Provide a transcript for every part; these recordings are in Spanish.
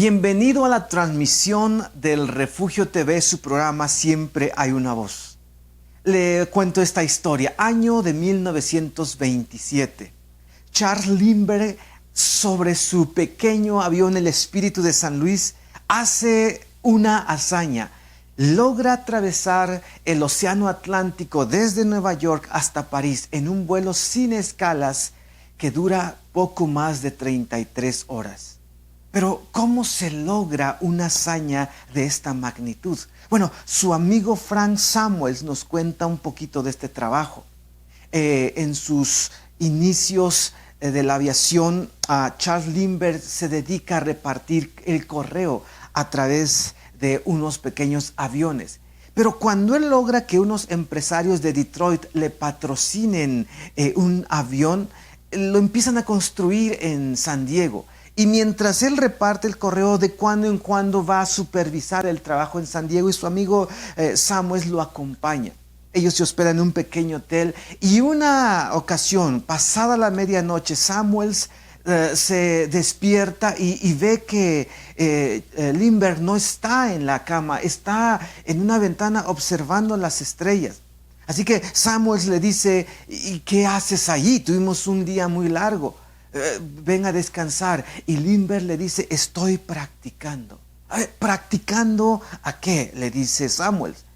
Bienvenido a la transmisión del Refugio TV, su programa Siempre hay una voz. Le cuento esta historia. Año de 1927. Charles Lindbergh, sobre su pequeño avión, el Espíritu de San Luis, hace una hazaña. Logra atravesar el Océano Atlántico desde Nueva York hasta París en un vuelo sin escalas que dura poco más de 33 horas. Pero ¿cómo se logra una hazaña de esta magnitud? Bueno, su amigo Frank Samuels nos cuenta un poquito de este trabajo. En sus inicios de la aviación, Charles Lindbergh se dedica a repartir el correo a través de unos pequeños aviones. Pero cuando él logra que unos empresarios de Detroit le patrocinen un avión, lo empiezan a construir en San Diego. Y mientras él reparte el correo, de cuando en cuando va a supervisar el trabajo en San Diego y su amigo Samuels lo acompaña. Ellos se hospedan en un pequeño hotel y una ocasión, pasada la medianoche, Samuels se despierta y ve que Lindbergh no está en la cama, está en una ventana observando las estrellas. Así que Samuels le dice: ¿y qué haces allí? Tuvimos un día muy largo. Ven a descansar. Y Lindbergh le dice: estoy practicando. ¿Practicando a qué? Le dice Samuels.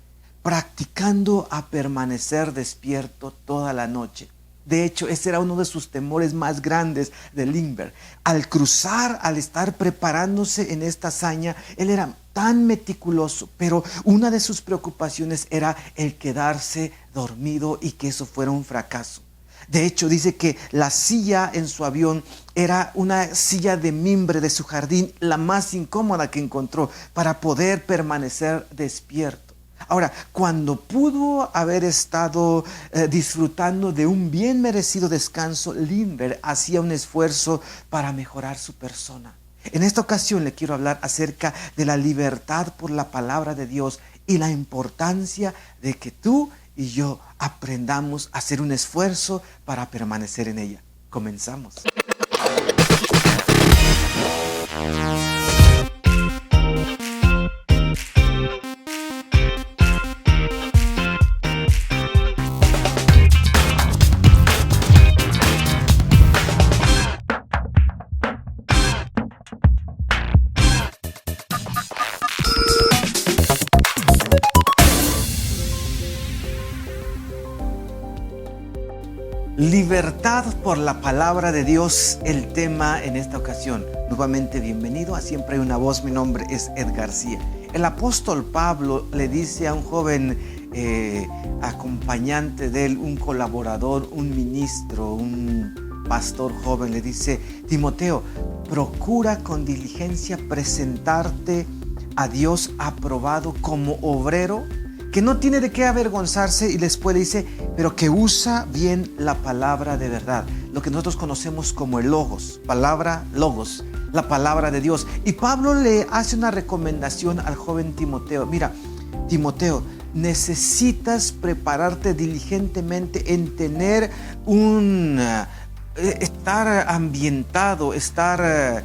Practicando a permanecer despierto toda la noche. De hecho, ese era uno de sus temores más grandes de Lindbergh. Al cruzar, al estar preparándose en esta hazaña, él era tan meticuloso, pero una de sus preocupaciones era el quedarse dormido y que eso fuera un fracaso. De hecho, dice que la silla en su avión era una silla de mimbre de su jardín, la más incómoda que encontró para poder permanecer despierto. Ahora, cuando pudo haber estado disfrutando de un bien merecido descanso, Lindbergh hacía un esfuerzo para mejorar su persona. En esta ocasión le quiero hablar acerca de la libertad por la palabra de Dios y la importancia de que tú y yo aprendamos a hacer un esfuerzo para permanecer en ella. Comenzamos. Libertad por la palabra de Dios, el tema en esta ocasión. Nuevamente bienvenido a Siempre hay una voz. Mi nombre es Ed García. El apóstol Pablo le dice a un joven acompañante de él, un colaborador, un ministro, un pastor joven, le dice: Timoteo, procura con diligencia presentarte a Dios aprobado como obrero que no tiene de qué avergonzarse, y después le dice, pero que usa bien la palabra de verdad, lo que nosotros conocemos como el logos, palabra logos, la palabra de Dios. Y Pablo le hace una recomendación al joven Timoteo: mira, Timoteo, necesitas prepararte diligentemente en tener estar ambientado, estar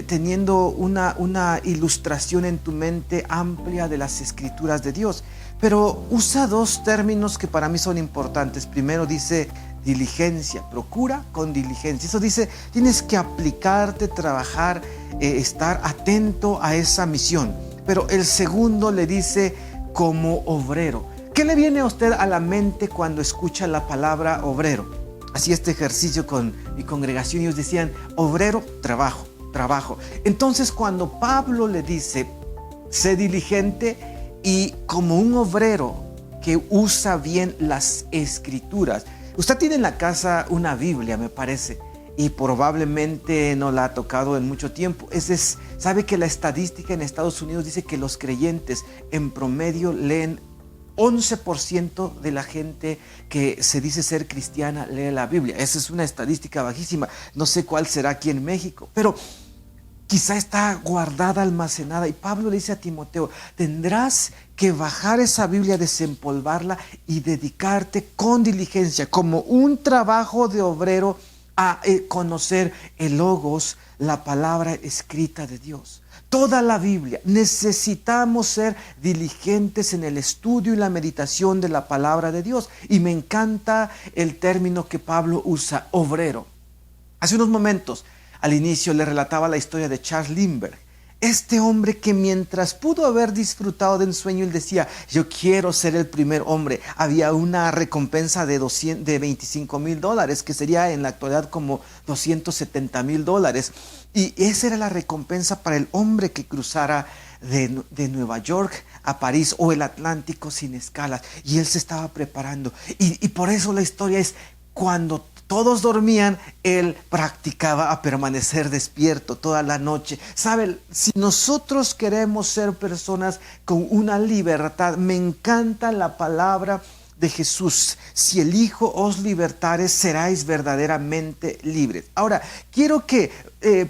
teniendo una ilustración en tu mente amplia de las escrituras de Dios. Pero usa dos términos que para mí son importantes. Primero dice diligencia, procura con diligencia. Eso dice, tienes que aplicarte, trabajar, estar atento a esa misión. Pero el segundo le dice como obrero. ¿Qué le viene a usted a la mente cuando escucha la palabra obrero? Hacía este ejercicio con mi congregación y ellos decían: obrero, trabajo, trabajo. Entonces, cuando Pablo le dice, sé diligente y como un obrero que usa bien las escrituras. Usted tiene en la casa una Biblia, me parece, y probablemente no la ha tocado en mucho tiempo. Sabe que la estadística en Estados Unidos dice que los creyentes en promedio leen 11% de la gente que se dice ser cristiana lee la Biblia. Esa es una estadística bajísima. No sé cuál será aquí en México, pero quizá está guardada, almacenada. Y Pablo le dice a Timoteo: tendrás que bajar esa Biblia, desempolvarla y dedicarte con diligencia, como un trabajo de obrero, a conocer el logos, la palabra escrita de Dios. Toda la Biblia. Necesitamos ser diligentes en el estudio y la meditación de la palabra de Dios. Y me encanta el término que Pablo usa, obrero. Hace unos momentos, al inicio, le relataba la historia de Charles Lindbergh. Este hombre que mientras pudo haber disfrutado de un sueño, él decía, yo quiero ser el primer hombre. Había una recompensa de $25,000, que sería en la actualidad como $270,000. Y esa era la recompensa para el hombre que cruzara de Nueva York a París o el Atlántico sin escalas. Y él se estaba preparando. Y por eso la historia es, cuando todos dormían, él practicaba a permanecer despierto toda la noche. ¿Saben? Si nosotros queremos ser personas con una libertad, me encanta la palabra de Jesús: si el Hijo os libertare, seráis verdaderamente libres. Ahora, quiero que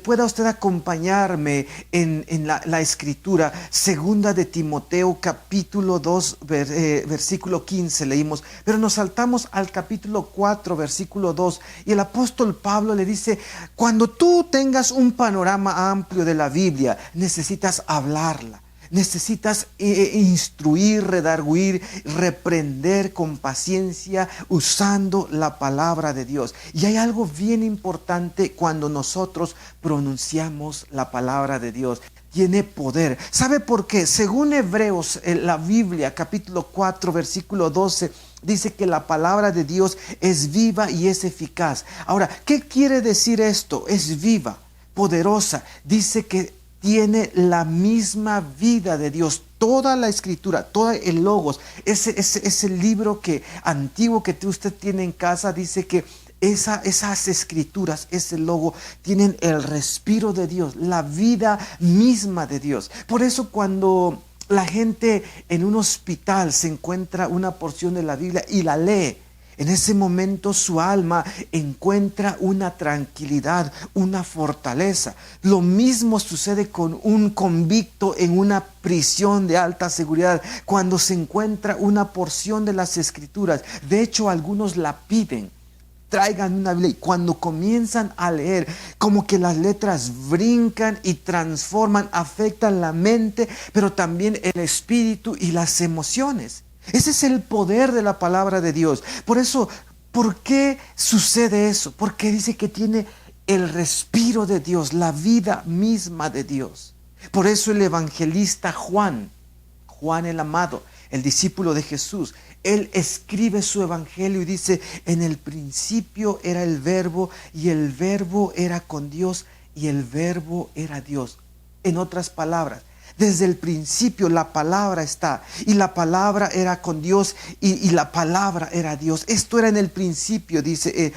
pueda usted acompañarme en la escritura. Segunda de Timoteo, capítulo 2, versículo 15 leímos, pero nos saltamos al capítulo 4, versículo 2, y el apóstol Pablo le dice, cuando tú tengas un panorama amplio de la Biblia, necesitas hablarla. Necesitas instruir, redarguir, reprender con paciencia usando la palabra de Dios. Y hay algo bien importante cuando nosotros pronunciamos la palabra de Dios. Tiene poder. ¿Sabe por qué? Según Hebreos, la Biblia, capítulo 4, versículo 12, dice que la palabra de Dios es viva y es eficaz. Ahora, ¿qué quiere decir esto? Es viva, poderosa. Dice que tiene la misma vida de Dios. Toda la escritura, todo el Logos, ese libro antiguo que usted tiene en casa, dice que esas escrituras, ese logo, tienen el respiro de Dios, la vida misma de Dios. Por eso cuando la gente en un hospital se encuentra una porción de la Biblia y la lee, en ese momento su alma encuentra una tranquilidad, una fortaleza. Lo mismo sucede con un convicto en una prisión de alta seguridad, cuando se encuentra una porción de las escrituras. De hecho, algunos la piden. Traigan una Biblia, y cuando comienzan a leer, como que las letras brincan y transforman, afectan la mente, pero también el espíritu y las emociones. Ese es el poder de la palabra de Dios. Por eso, ¿por qué sucede eso? Porque dice que tiene el respiro de Dios, la vida misma de Dios. Por eso el evangelista Juan el amado, el discípulo de Jesús, él escribe su evangelio y dice, en el principio era el verbo, y el verbo era con Dios, y el verbo era Dios. En otras palabras, desde el principio la palabra está, y la palabra era con Dios, y la palabra era Dios. Esto era en el principio, dice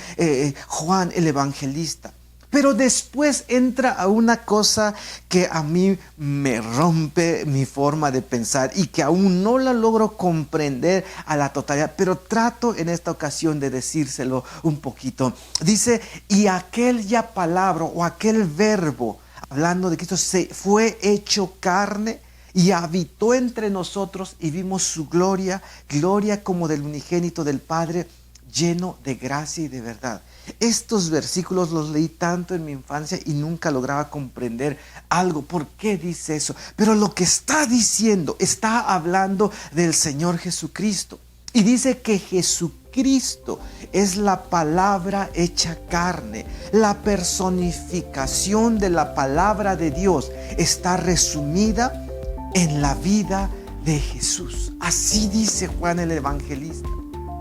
Juan el evangelista. Pero después entra a una cosa que a mí me rompe mi forma de pensar y que aún no la logro comprender a la totalidad, pero trato en esta ocasión de decírselo un poquito. Dice, y aquella palabra o aquel verbo, hablando de Cristo, se fue hecho carne y habitó entre nosotros, y vimos su gloria, gloria como del unigénito del Padre, lleno de gracia y de verdad. Estos versículos los leí tanto en mi infancia y nunca lograba comprender algo. ¿Por qué dice eso? Pero lo que está diciendo, está hablando del Señor Jesucristo. Y dice que Jesucristo es la palabra hecha carne. La personificación de la palabra de Dios está resumida en la vida de Jesús. Así dice Juan el evangelista.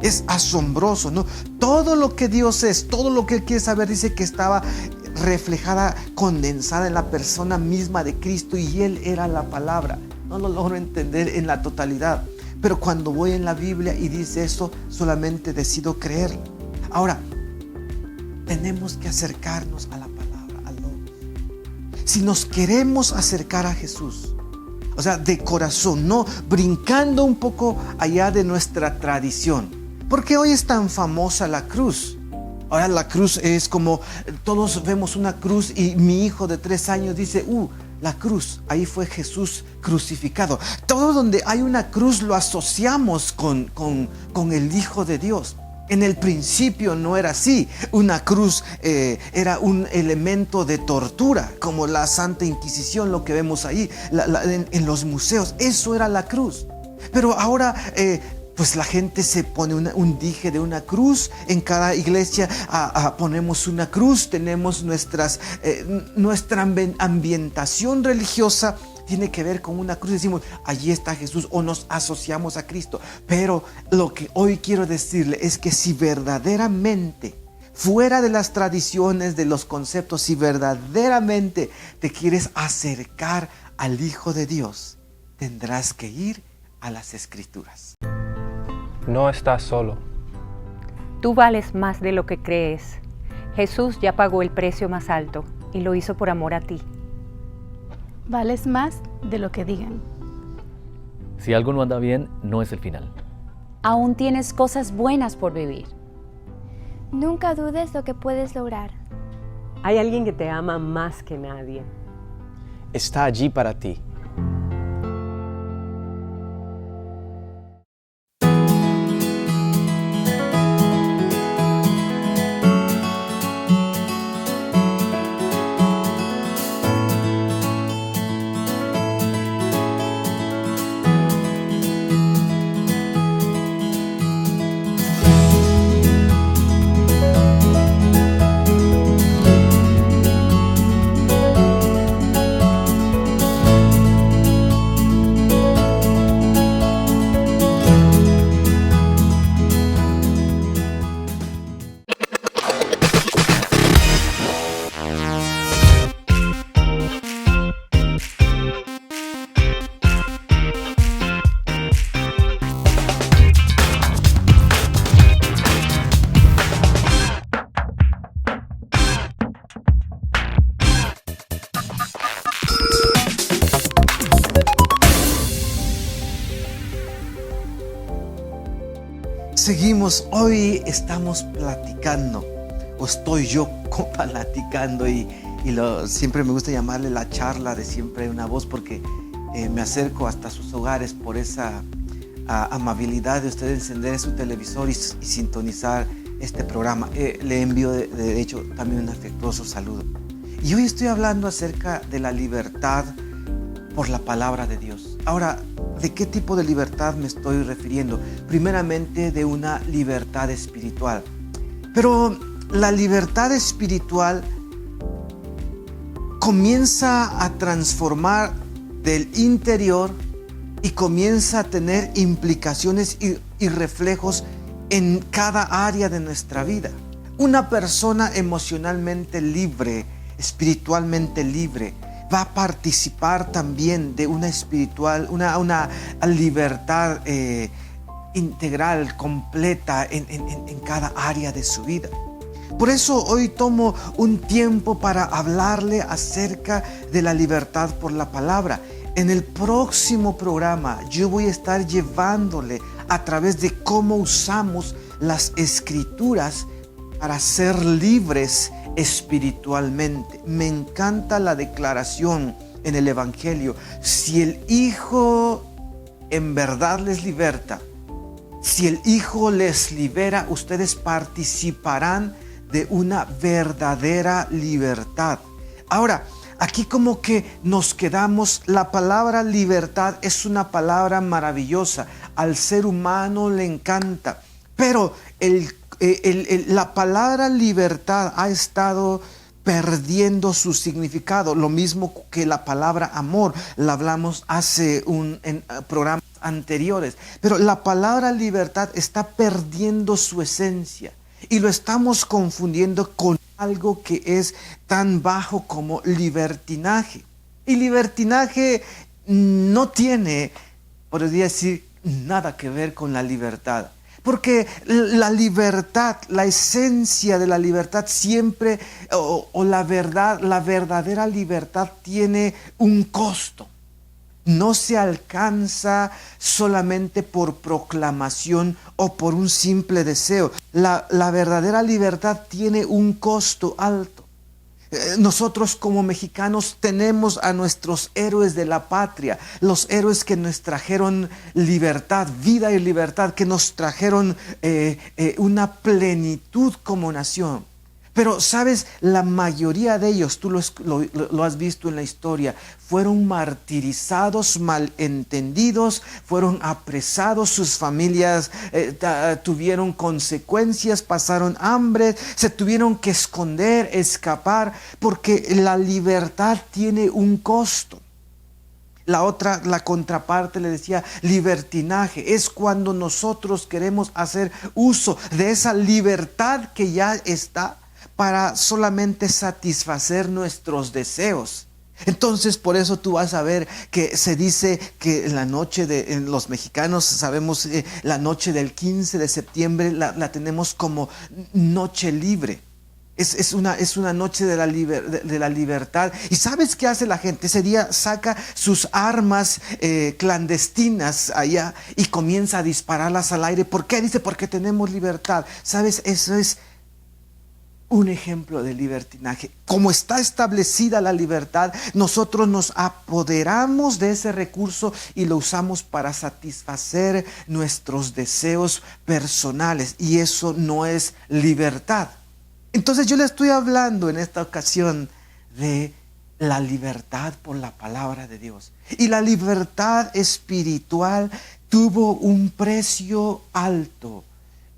Es asombroso, ¿no? Todo lo que Dios es, todo lo que Él quiere saber, dice que estaba reflejada, condensada en la persona misma de Cristo, y Él era la palabra. No lo logro entender en la totalidad, pero cuando voy en la Biblia y dice eso, solamente decido creerlo. Ahora, tenemos que acercarnos a la palabra, al Logos. Si nos queremos acercar a Jesús, o sea, de corazón, no brincando un poco allá de nuestra tradición. ¿Por qué hoy es tan famosa la cruz? Ahora la cruz es como, todos vemos una cruz, y mi hijo de 3 años dice, la cruz, ahí fue Jesús crucificado. Todo donde hay una cruz lo asociamos con el Hijo de Dios. En el principio no era así. Una cruz era un elemento de tortura, como la Santa Inquisición, lo que vemos ahí en los museos. Eso era la cruz. Pero ahora pues la gente se pone un dije de una cruz. En cada iglesia ponemos una cruz. Tenemos nuestra ambientación religiosa tiene que ver con una cruz. Decimos, allí está Jesús, o nos asociamos a Cristo. Pero lo que hoy quiero decirle es que si verdaderamente, fuera de las tradiciones, de los conceptos, si verdaderamente te quieres acercar al Hijo de Dios, tendrás que ir a las Escrituras. No estás solo. Tú vales más de lo que crees. Jesús ya pagó el precio más alto y lo hizo por amor a ti. Vales más de lo que digan. Si algo no anda bien, no es el final. Aún tienes cosas buenas por vivir. Nunca dudes lo que puedes lograr. Hay alguien que te ama más que nadie. Está allí para ti. Seguimos, hoy estamos platicando, o estoy yo platicando siempre me gusta llamarle la charla de Siempre Hay Una Voz, porque me acerco hasta sus hogares por esa amabilidad de usted encender su televisor y sintonizar este programa. Le envío de hecho también un afectuoso saludo. Y hoy estoy hablando acerca de la libertad por la palabra de Dios. Ahora, ¿de qué tipo de libertad me estoy refiriendo? Primeramente, de una libertad espiritual. Pero la libertad espiritual comienza a transformar del interior y comienza a tener implicaciones y reflejos en cada área de nuestra vida. Una persona emocionalmente libre, espiritualmente libre, va a participar también de una libertad integral, completa en cada área de su vida. Por eso hoy tomo un tiempo para hablarle acerca de la libertad por la palabra. En el próximo programa yo voy a estar llevándole a través de cómo usamos las Escrituras para ser libres espiritualmente. Me encanta la declaración en el Evangelio: si el Hijo en verdad les liberta, si el Hijo les libera, ustedes participarán de una verdadera libertad. Ahora, aquí como que nos quedamos, la palabra libertad es una palabra maravillosa, al ser humano le encanta, pero la palabra libertad ha estado perdiendo su significado, lo mismo que la palabra amor, la hablamos en programas anteriores, pero la palabra libertad está perdiendo su esencia y lo estamos confundiendo con algo que es tan bajo como libertinaje. Y libertinaje no tiene, podría decir, nada que ver con la libertad. Porque la libertad, la esencia de la libertad siempre, la verdadera libertad tiene un costo. No se alcanza solamente por proclamación o por un simple deseo. La verdadera libertad tiene un costo alto. Nosotros como mexicanos tenemos a nuestros héroes de la patria, los héroes que nos trajeron libertad, vida y libertad, que nos trajeron una plenitud como nación. Pero, ¿sabes? La mayoría de ellos, tú lo has visto en la historia, fueron martirizados, malentendidos, fueron apresados, sus familias tuvieron consecuencias, pasaron hambre, se tuvieron que esconder, escapar, porque la libertad tiene un costo. La contraparte le decía libertinaje. Es cuando nosotros queremos hacer uso de esa libertad que ya está para solamente satisfacer nuestros deseos. Entonces, por eso tú vas a ver que se dice que en la noche en los mexicanos sabemos, la noche del 15 de septiembre la tenemos como noche libre. Es una noche de la libertad. ¿Y sabes qué hace la gente? Ese día saca sus armas clandestinas allá y comienza a dispararlas al aire. ¿Por qué? Dice, porque tenemos libertad. ¿Sabes? Eso es un ejemplo de libertinaje. Como está establecida la libertad, nosotros nos apoderamos de ese recurso y lo usamos para satisfacer nuestros deseos personales. Y eso no es libertad. Entonces yo le estoy hablando en esta ocasión de la libertad por la palabra de Dios. Y la libertad espiritual tuvo un precio alto,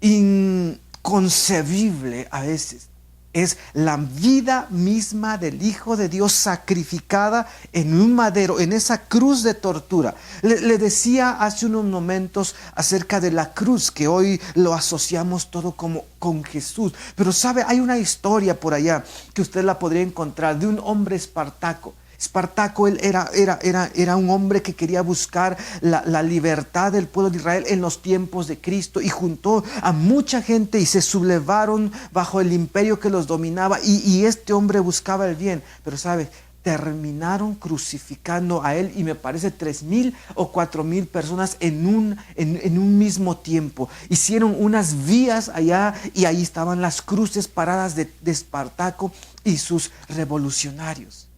inconcebible a veces. Es la vida misma del Hijo de Dios sacrificada en un madero, en esa cruz de tortura. Le decía hace unos momentos acerca de la cruz, que hoy lo asociamos todo como con Jesús. Pero sabe, hay una historia por allá que usted la podría encontrar de un hombre Espartaco. Espartaco, él era un hombre que quería buscar la libertad del pueblo de Israel en los tiempos de Cristo, y juntó a mucha gente y se sublevaron bajo el imperio que los dominaba, y este hombre buscaba el bien. Pero ¿sabe? Terminaron crucificando a él, y me parece 3,000 o 4,000 personas en un mismo tiempo. Hicieron unas vías allá y ahí estaban las cruces paradas de Espartaco y sus revolucionarios.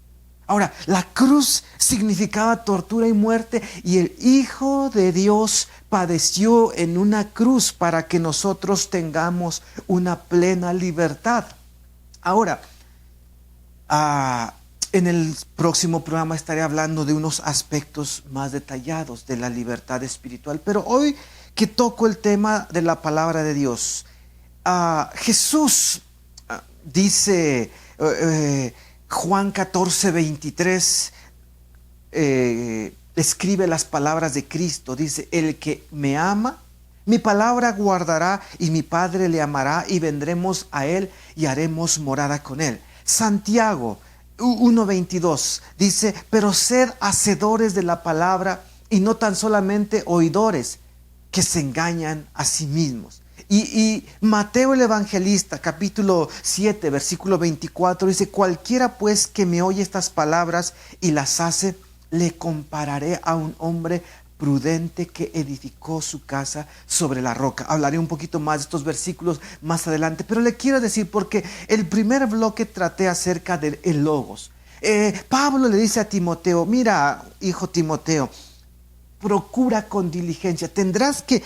Ahora, la cruz significaba tortura y muerte, y el Hijo de Dios padeció en una cruz para que nosotros tengamos una plena libertad. Ahora, en el próximo programa estaré hablando de unos aspectos más detallados de la libertad espiritual, pero hoy que toco el tema de la palabra de Dios, Jesús dice... Juan 14:23 escribe las palabras de Cristo. Dice, el que me ama, mi palabra guardará, y mi Padre le amará, y vendremos a él y haremos morada con él. Santiago 1:22 dice, pero sed hacedores de la palabra y no tan solamente oidores, que se engañan a sí mismos. Y Mateo el Evangelista, capítulo 7, versículo 24, dice, cualquiera pues que me oye estas palabras y las hace, le compararé a un hombre prudente que edificó su casa sobre la roca. Hablaré un poquito más de estos versículos más adelante, pero le quiero decir, porque el primer bloque traté acerca del logos. Pablo le dice a Timoteo, mira, hijo Timoteo, procura con diligencia, tendrás que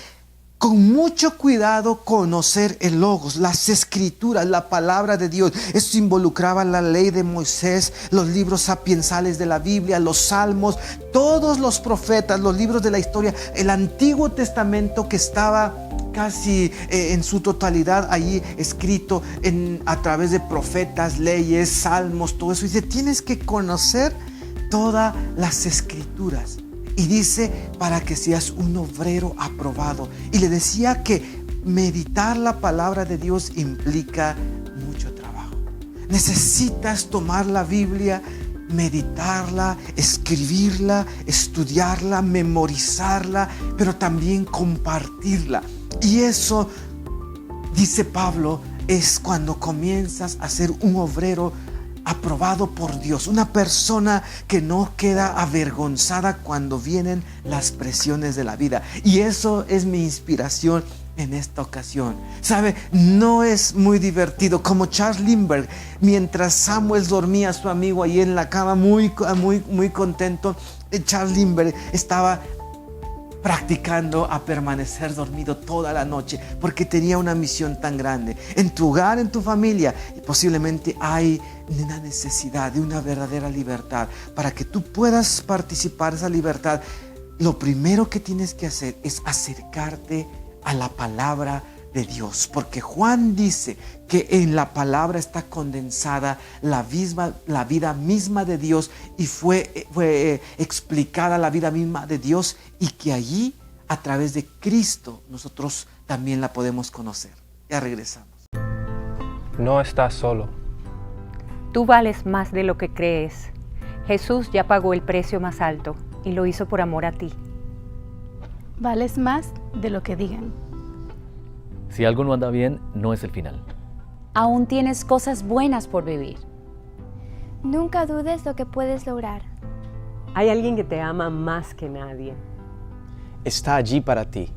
con mucho cuidado conocer el logos, las escrituras, la palabra de Dios. Esto involucraba la ley de Moisés, los libros sapiensales de la Biblia, los salmos, todos los profetas, los libros de la historia, el Antiguo Testamento, que estaba casi en su totalidad allí escrito a través de profetas, leyes, salmos, todo eso. Dice, tienes que conocer todas las escrituras. Y dice, para que seas un obrero aprobado. Y le decía que meditar la palabra de Dios implica mucho trabajo. Necesitas tomar la Biblia, meditarla, escribirla, estudiarla, memorizarla, pero también compartirla. Y eso, dice Pablo, es cuando comienzas a ser un obrero aprobado por Dios, una persona que no queda avergonzada cuando vienen las presiones de la vida. Y eso es mi inspiración en esta ocasión. ¿Sabe? No es muy divertido. Como Charles Lindbergh, mientras Samuel dormía, su amigo ahí en la cama, muy contento, Charles Lindbergh estaba practicando a permanecer dormido toda la noche porque tenía una misión tan grande. En tu hogar, en tu familia, posiblemente hay una necesidad de una verdadera libertad. Para que tú puedas participar de esa libertad, lo primero que tienes que hacer es acercarte a la palabra de Dios, porque Juan dice que en la palabra está condensada la vida misma de Dios, y fue explicada la vida misma de Dios, y que allí, a través de Cristo, nosotros también la podemos conocer. Ya regresamos. No estás solo. Tú vales más de lo que crees. Jesús ya pagó el precio más alto y lo hizo por amor a ti. Vales más de lo que digan. Si algo no anda bien, no es el final. Aún tienes cosas buenas por vivir. Nunca dudes lo que puedes lograr. Hay alguien que te ama más que nadie. Está allí para ti.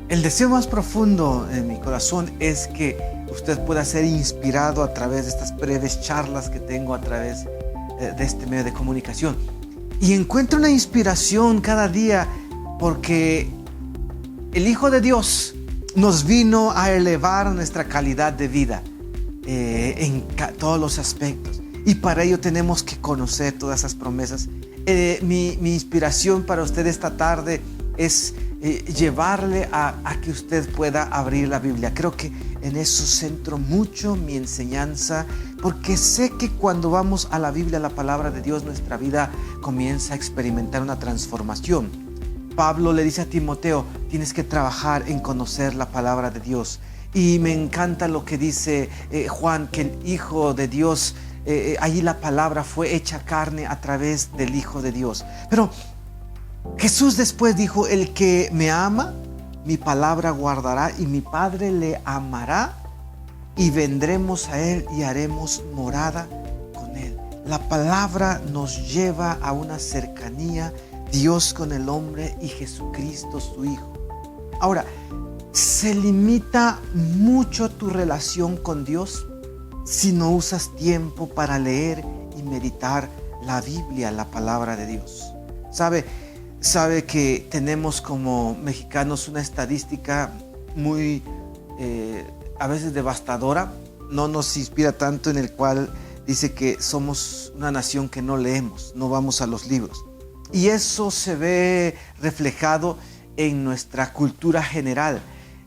El deseo más profundo en mi corazón es que usted pueda ser inspirado a través de estas breves charlas que tengo a través de este medio de comunicación, y encuentre una inspiración cada día, porque el Hijo de Dios nos vino a elevar nuestra calidad de vida en todos los aspectos, y para ello tenemos que conocer todas esas promesas. Mi inspiración para usted esta tarde es llevarle a que usted pueda abrir la Biblia. Creo que en eso centro mucho mi enseñanza, porque sé que cuando vamos a la Biblia, a la palabra de Dios, nuestra vida comienza a experimentar una transformación. Pablo le dice a Timoteo: tienes que trabajar en conocer la palabra de Dios. Y me encanta lo que dice Juan, que el Hijo de Dios, allí la palabra fue hecha carne a través del Hijo de Dios. Pero Jesús después dijo: el que me ama, mi palabra guardará, y mi Padre le amará, y vendremos a Él y haremos morada con Él. La palabra nos lleva a una cercanía, Dios con el hombre y Jesucristo su Hijo. Ahora, ¿se limita mucho tu relación con Dios si no usas tiempo para leer y meditar la Biblia, la palabra de Dios? Sabe que tenemos como mexicanos una estadística muy a veces devastadora. No nos inspira tanto, en el cual dice que somos una nación que no leemos, no vamos a los libros, y eso se ve reflejado en nuestra cultura general.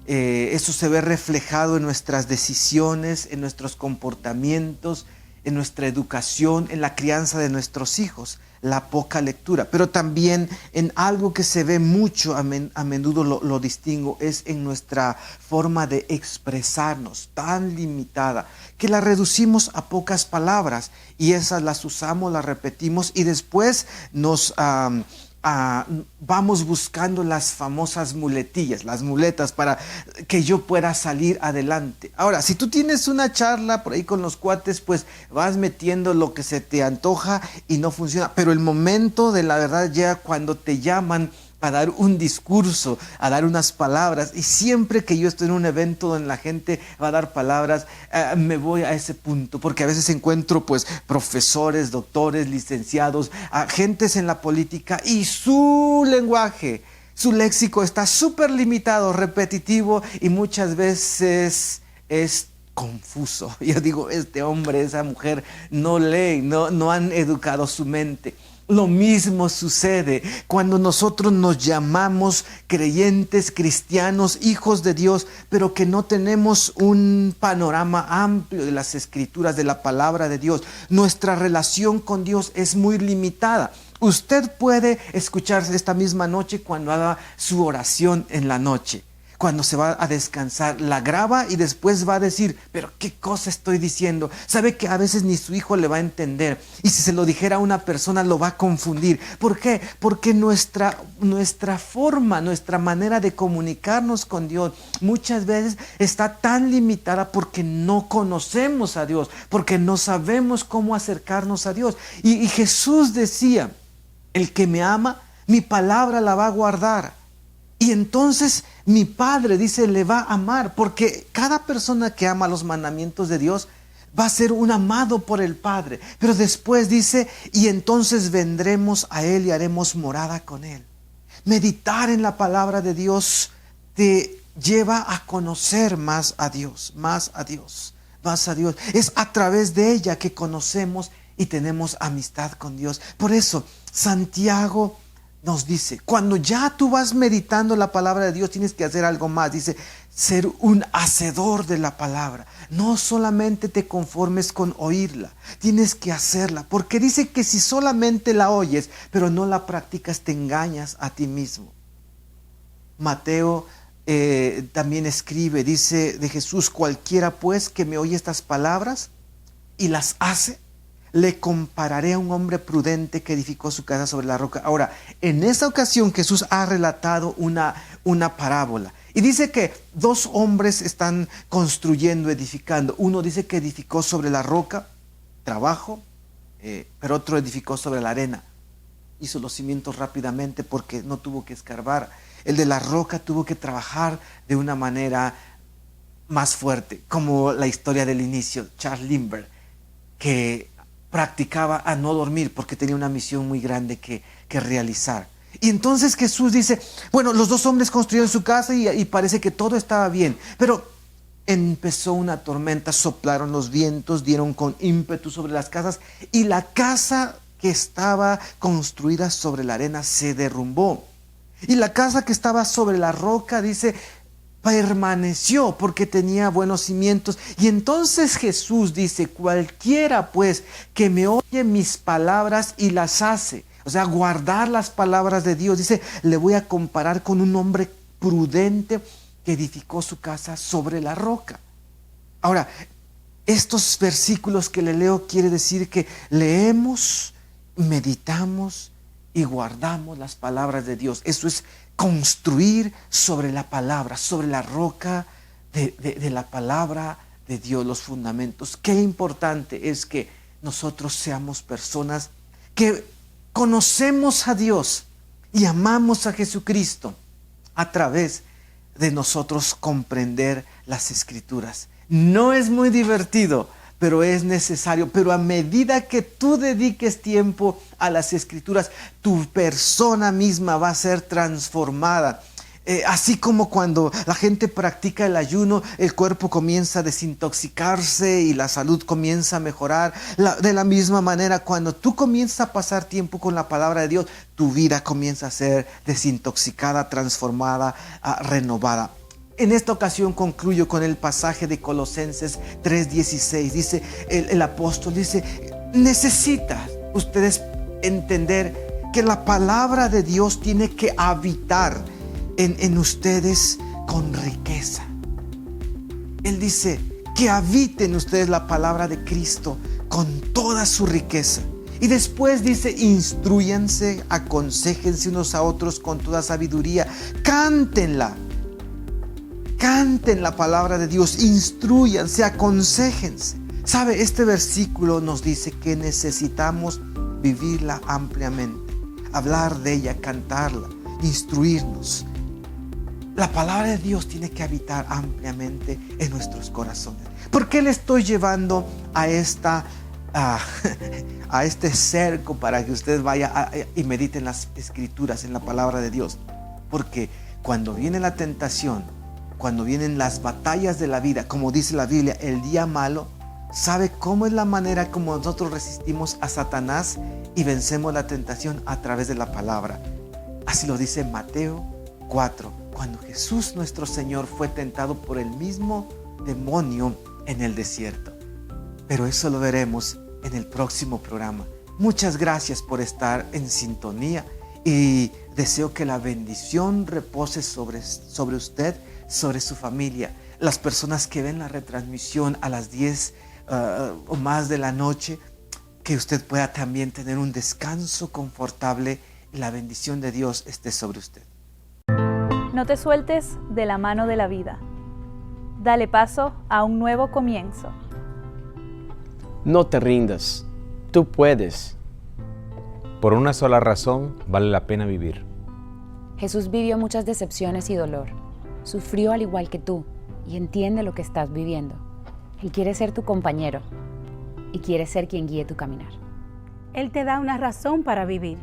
Eso se ve reflejado en nuestras decisiones, en nuestros comportamientos, en nuestra educación, en la crianza de nuestros hijos, la poca lectura. Pero también en algo que se ve mucho, a menudo lo distingo, es en nuestra forma de expresarnos, tan limitada, que la reducimos a pocas palabras, y esas las usamos, las repetimos, y después nos vamos buscando las famosas muletillas, las muletas, para que yo pueda salir adelante. Ahora, si tú tienes una charla por ahí con los cuates, pues vas metiendo lo que se te antoja y no funciona. Pero el momento de la verdad llega cuando te llaman a dar un discurso, a dar unas palabras. Y siempre que yo estoy en un evento donde la gente va a dar palabras, me voy a ese punto, porque a veces encuentro pues profesores, doctores, licenciados, agentes en la política, y su lenguaje, su léxico está súper limitado, repetitivo, y muchas veces es confuso. Yo digo, este hombre, esa mujer no lee, no han educado su mente. Lo mismo sucede cuando nosotros nos llamamos creyentes, cristianos, hijos de Dios, pero que no tenemos un panorama amplio de las Escrituras, de la palabra de Dios. Nuestra relación con Dios es muy limitada. Usted puede escuchar esta misma noche cuando haga su oración en la noche. Cuando se va a descansar, la graba y después va a decir, pero ¿qué cosa estoy diciendo? Sabe que a veces ni su hijo le va a entender, y si se lo dijera a una persona lo va a confundir. ¿Por qué? Porque nuestra forma, nuestra manera de comunicarnos con Dios muchas veces está tan limitada porque no conocemos a Dios, porque no sabemos cómo acercarnos a Dios. Y Jesús decía, el que me ama, mi palabra la va a guardar. Y entonces mi Padre, dice, le va a amar, porque cada persona que ama los mandamientos de Dios va a ser un amado por el Padre. Pero después dice, y entonces vendremos a Él y haremos morada con Él. Meditar en la palabra de Dios te lleva a conocer más a Dios, más a Dios, más a Dios. Es a través de ella que conocemos y tenemos amistad con Dios. Por eso Santiago nos dice, cuando ya tú vas meditando la palabra de Dios, tienes que hacer algo más. Dice, ser un hacedor de la palabra. No solamente te conformes con oírla, tienes que hacerla. Porque dice que si solamente la oyes, pero no la practicas, te engañas a ti mismo. Mateo también escribe, dice de Jesús, cualquiera pues que me oye estas palabras y las hace, le compararé a un hombre prudente que edificó su casa sobre la roca. Ahora, en esa ocasión Jesús ha relatado una parábola. Y dice que dos hombres están construyendo, edificando. Uno dice que edificó sobre la roca, trabajo, pero otro edificó sobre la arena. Hizo los cimientos rápidamente porque no tuvo que escarbar. El de la roca tuvo que trabajar de una manera más fuerte, como la historia del inicio, Charles Lindbergh, que practicaba a no dormir porque tenía una misión muy grande que realizar. Y entonces Jesús dice, bueno, los dos hombres construyeron su casa y parece que todo estaba bien, pero empezó una tormenta, soplaron los vientos, dieron con ímpetu sobre las casas y la casa que estaba construida sobre la arena se derrumbó. Y la casa que estaba sobre la roca, dice, permaneció porque tenía buenos cimientos. Y entonces Jesús dice, cualquiera pues que me oye mis palabras y las hace, o sea, guardar las palabras de Dios, dice, le voy a comparar con un hombre prudente que edificó su casa sobre la roca. Ahora, estos versículos que le leo quiere decir que leemos, meditamos y guardamos las palabras de Dios. Eso es construir sobre la palabra, sobre la roca de la palabra de Dios, los fundamentos. Qué importante es que nosotros seamos personas que conocemos a Dios y amamos a Jesucristo a través de nosotros comprender las Escrituras. No es muy divertido, pero es necesario. Pero a medida que tú dediques tiempo a las Escrituras, tu persona misma va a ser transformada. Así como cuando la gente practica el ayuno, el cuerpo comienza a desintoxicarse y la salud comienza a mejorar. De la misma manera, cuando tú comienzas a pasar tiempo con la palabra de Dios, tu vida comienza a ser desintoxicada, transformada, renovada. En esta ocasión concluyo con el pasaje de Colosenses 3:16. Dice el apóstol, dice, necesitan ustedes entender que la palabra de Dios tiene que habitar en ustedes con riqueza. Él dice que habiten ustedes la palabra de Cristo con toda su riqueza. Y después dice, instrúyanse, aconséjense unos a otros con toda sabiduría, cántenla. Canten la palabra de Dios, instrúyanse, aconséjense. ¿Sabe? Este versículo nos dice que necesitamos vivirla ampliamente, hablar de ella, cantarla. instruirnos. La palabra de Dios tiene que habitar ampliamente en nuestros corazones. ¿Por qué le estoy llevando a este cerco para que usted vaya y medite en las escrituras, en la palabra de Dios? Porque cuando viene la tentación, cuando vienen las batallas de la vida, como dice la Biblia, el día malo, ¿sabe cómo es la manera como nosotros resistimos a Satanás y vencemos la tentación? A través de la palabra. Así lo dice Mateo 4. Cuando Jesús nuestro Señor fue tentado por el mismo demonio en el desierto. Pero eso lo veremos en el próximo programa. Muchas gracias por estar en sintonía y deseo que la bendición repose sobre usted, sobre su familia. Las personas que ven la retransmisión a las 10 o más de la noche, que usted pueda también tener un descanso confortable y la bendición de Dios esté sobre usted. No te sueltes de la mano de la vida. Dale paso a un nuevo comienzo. No te rindas. Tú puedes. Por una sola razón vale la pena vivir. Jesús vivió muchas decepciones y dolor. Sufrió al igual que tú y entiende lo que estás viviendo. Él quiere ser tu compañero y quiere ser quien guíe tu caminar. Él te da una razón para vivir.